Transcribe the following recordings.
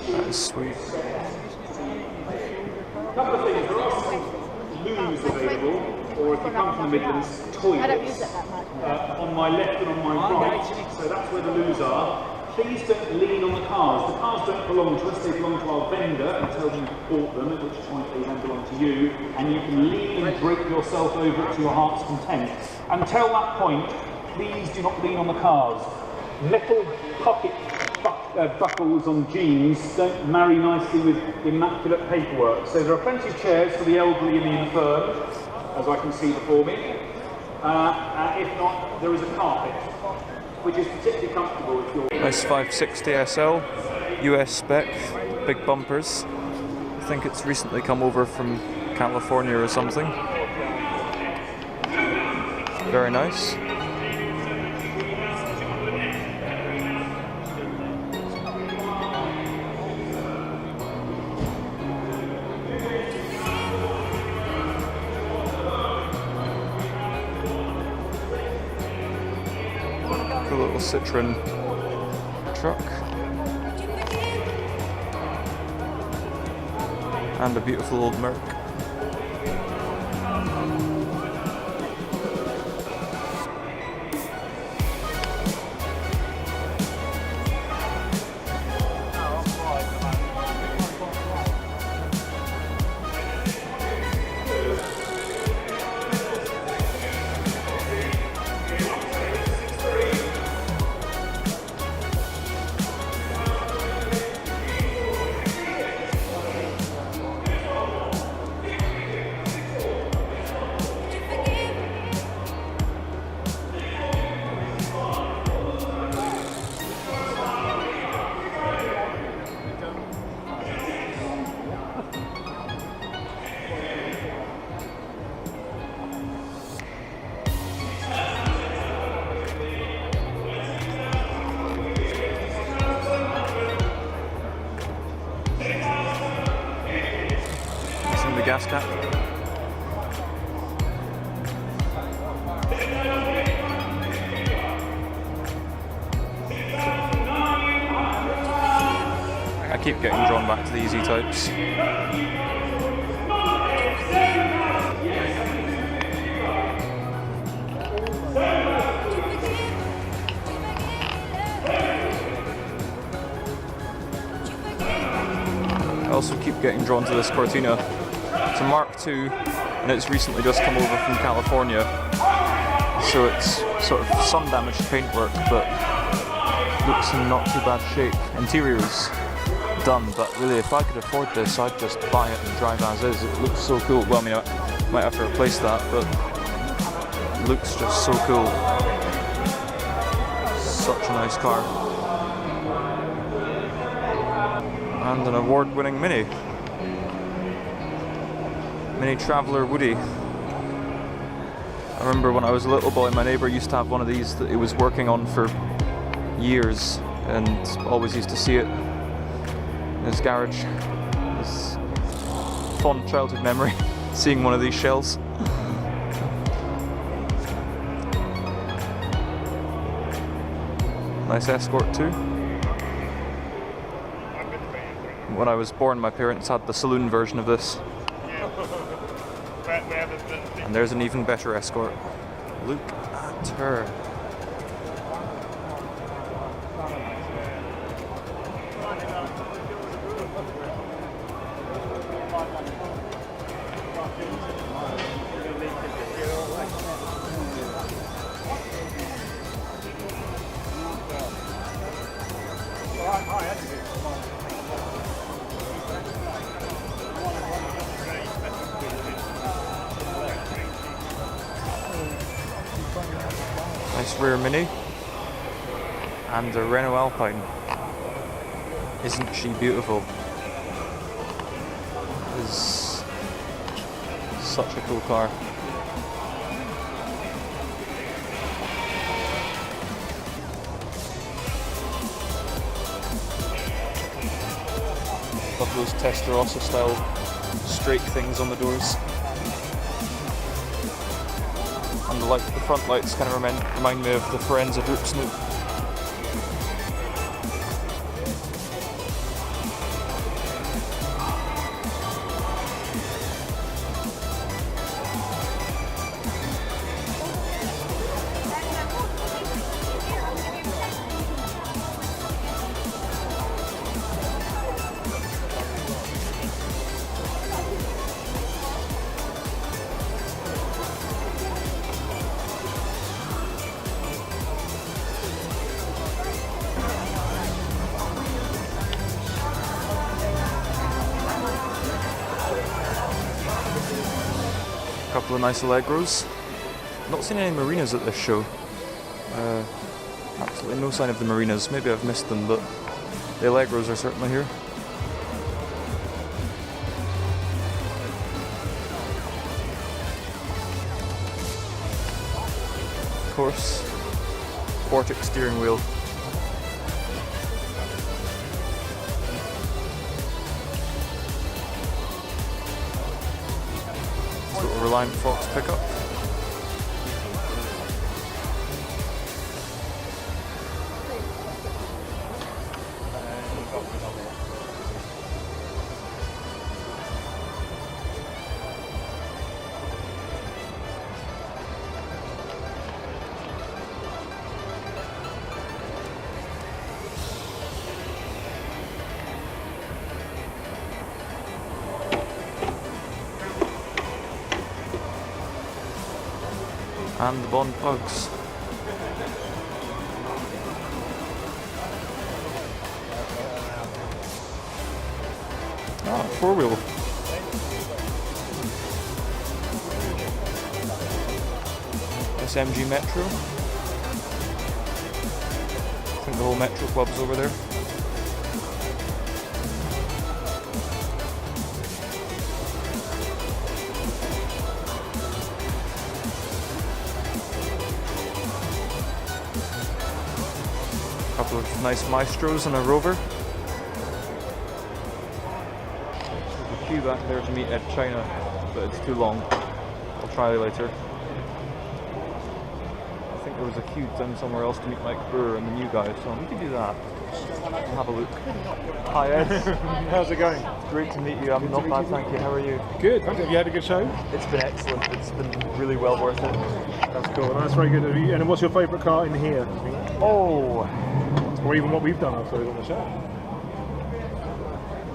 That is sweet. A couple of things. There are some loos available, or if you come from the Midlands, toilets. I don't use it that much. On my left and on my right, so that's where the loos are. Please don't lean on the cars. The cars don't belong to us, they belong to our vendor until you've bought them, at which point they then belong to you, and you can lean and break yourself over it to your heart's content. Until that point, please do not lean on the cars. Metal pocket buckles on jeans don't marry nicely with immaculate paperwork. So there are plenty of chairs for the elderly and the infirm, as I can see before me. If not, there is a carpet, which is particularly comfortable if you're... Nice 560 SL, US spec, big bumpers. I think it's recently come over from California or something. Very nice. cool little Citroen truck. And a beautiful old Merc. The gas cap. I keep getting drawn back to the easy types. I also keep getting drawn to this Cortina. It's a Mark II, and it's recently just come over from California, so it's sort of sun damaged paintwork, but looks in not too bad shape. Interior's done, but really if I could afford this, I'd just buy it and drive as is. It looks so cool. Well, I mean, I might have to replace that, but it looks just so cool. Such a nice car. And an award-winning Mini. Mini Traveller Woody. I remember when I was a little boy, my neighbour used to have one of these that he was working on for years, and always used to see it in his garage. This fond childhood memory, seeing one of these shells. Nice Escort too. When I was born, my parents had the saloon version of this. And there's an even better Escort. Look at her. Nice rear Mini. And a Renault Alpine. Isn't she beautiful? Is such a cool car. Love those Testarossa style straight things on the doors. And the front lights kind of remind me of the Forenza Droop Snoop. Couple of nice Allegros. Not seen any Marinas at this show. Absolutely no sign of the Marinas. Maybe I've missed them, but the Allegros are certainly here. Of course, Quartic steering wheel. Reliant Fox pickup. And the Bond Pugs. Ah, four-wheel. SMG Metro. I think the whole Metro Club's over there. Couple of nice Maestros and a Rover. There's a queue back there to meet Ed China, but it's too long. I'll try later. I think there was a queue down somewhere else to meet Mike Brewer and the new guy, so we could do that. We'll have a look. Hi Ed. How's it going? Great to meet you. I'm not bad, thank you. How are you? Good. Have you had a good show? It's been excellent. It's been really well worth it. That's cool. That's very good of you. And what's your favourite car in here? Oh, Or even what we've done, I suppose, on the show?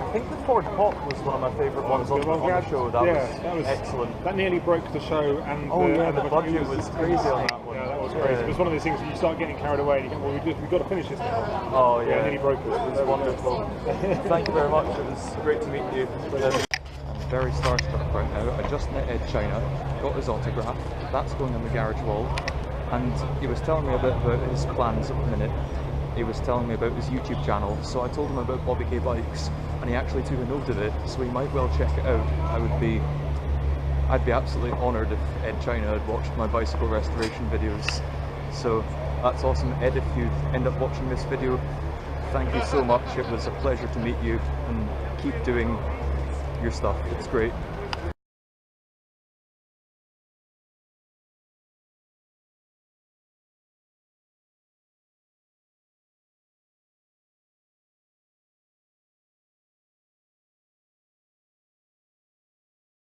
I think the Ford Pop was one of my favourite ones on the show. That was excellent. That nearly broke the show, and The budget was crazy on that one. Yeah, that was crazy. It was one of those things that you start getting carried away, and you go, well, we've got to finish this now. Oh Yeah, yeah, it nearly broke us. It was wonderful. Thank you very much. It was great to meet you. I'm very starstruck right now. I just met Ed China, got his autograph. That's going on the garage wall, and he was telling me a bit about his plans at the minute. He was telling me about his YouTube channel, so I told him about Bobby K Bikes, and he actually took a note of it, so he might well check it out. I'd be absolutely honoured if Ed China had watched my bicycle restoration videos. So that's awesome. Ed, if you end up watching this video, thank you so much. It was a pleasure to meet you, and keep doing your stuff. It's great.